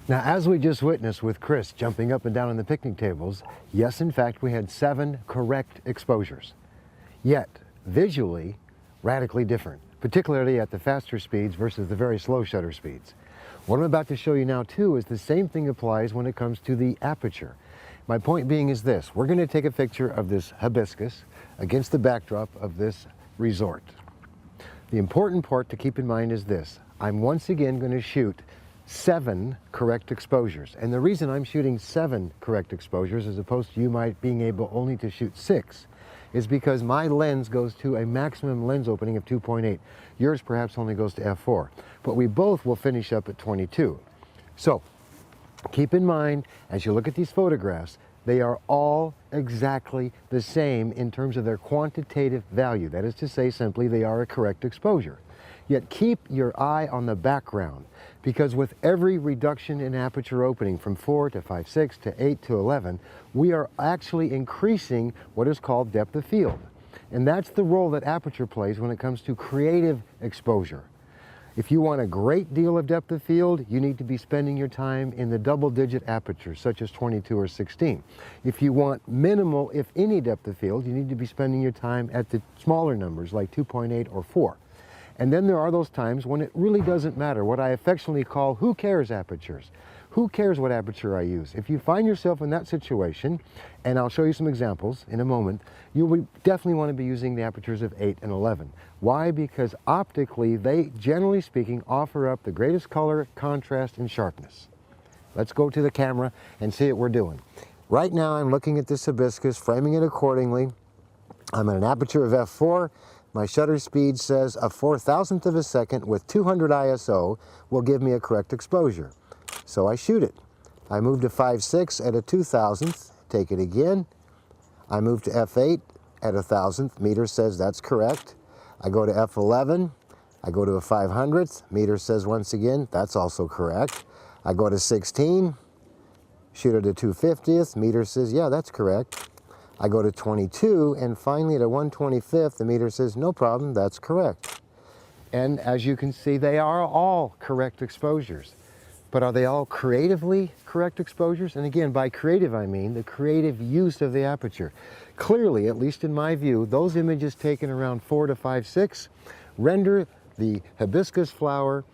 Now, as we just witnessed with Chris jumping up and down on the picnic tables, yes, in fact, we had 7 correct exposures. Yet, visually, radically different, particularly at the faster speeds versus the very slow shutter speeds. What I'm about to show you now, too, is the same thing applies when it comes to the aperture. My point being is this: we're going to take a picture of this hibiscus against the backdrop of this resort. The important part to keep in mind is this: I'm once again going to shoot 7 correct exposures. And the reason I'm shooting 7 correct exposures as opposed to you might being able only to shoot 6 is because my lens goes to a maximum lens opening of 2.8. Yours perhaps only goes to f4. But we both will finish up at 22. So keep in mind, as you look at these photographs, they are all exactly the same in terms of their quantitative value. That is to say, simply, they are a correct exposure. Yet keep your eye on the background, because with every reduction in aperture opening from 4 to 5.6 to 8 to 11, we are actually increasing what is called depth of field. And that's the role that aperture plays when it comes to creative exposure. If you want a great deal of depth of field, you need to be spending your time in the double-digit apertures, such as 22 or 16. If you want minimal, if any, depth of field, you need to be spending your time at the smaller numbers, like 2.8 or 4. And then there are those times when it really doesn't matter, what I affectionately call who cares apertures. Who cares what aperture I use? If you find yourself in that situation, and I'll show you some examples in a moment, you would definitely want to be using the apertures of 8 and 11. Why? Because optically, they, generally speaking, offer up the greatest color, contrast, and sharpness. Let's go to the camera and see what we're doing. Right now, I'm looking at this hibiscus, framing it accordingly. I'm at an aperture of f4. My shutter speed says a 4,000th of a second with 200 ISO will give me a correct exposure. So I shoot it. I move to 5.6 at a 2,000th, take it again. I move to f8 at a 1,000th, meter says that's correct. I go to f11, I go to a 500th, meter says once again that's also correct. I go to 16, shoot it at 250th, meter says yeah, that's correct. I go to 22, and finally at a 125th, the meter says no problem, that's correct. And as you can see, they are all correct exposures. But are they all creatively correct exposures? And again, by creative I mean the creative use of the aperture. Clearly, at least in my view, those images taken around 4 to 5.6 render the hibiscus flower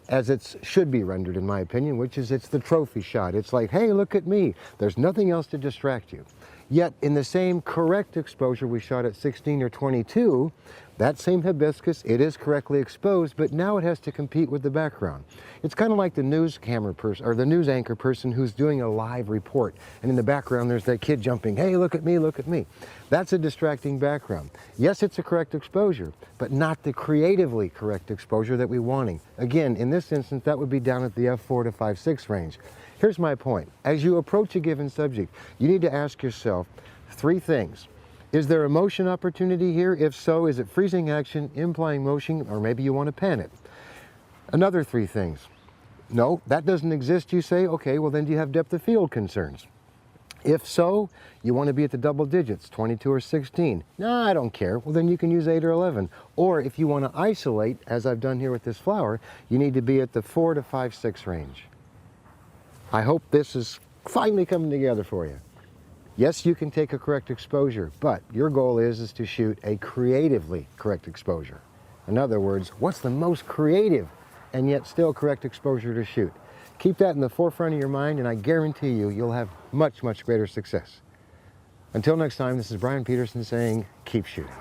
as it should be rendered, in my opinion, which is it's the trophy shot. It's like, hey, look at me. There's nothing else to distract you. Yet in the same correct exposure we shot at 16 or 22, that same hibiscus, it is correctly exposed, but now it has to compete with the background. It's kind of like the news camera person or the news anchor person who's doing a live report, and in the background there's that kid jumping, hey, look at me, look at me. That's a distracting background. Yes, it's a correct exposure, but not the creatively correct exposure that we're wanting. Again, in this instance, that would be down at the f4 to 5.6 range. Here's my point. As you approach a given subject, you need to ask yourself 3 things. Is there a motion opportunity here? If so, is it freezing action, implying motion, or maybe you want to pan it? Another 3 things. No, that doesn't exist, you say. Okay, well then do you have depth of field concerns? If so, you want to be at the double digits, 22 or 16. No, I don't care. Well then you can use 8 or 11. Or if you want to isolate, as I've done here with this flower, you need to be at the 4 to 5.6 range. I hope this is finally coming together for you. Yes, you can take a correct exposure, but your goal is to shoot a creatively correct exposure. In other words, what's the most creative and yet still correct exposure to shoot? Keep that in the forefront of your mind, and I guarantee you, you'll have much, much greater success. Until next time, this is Bryan Peterson saying, keep shooting.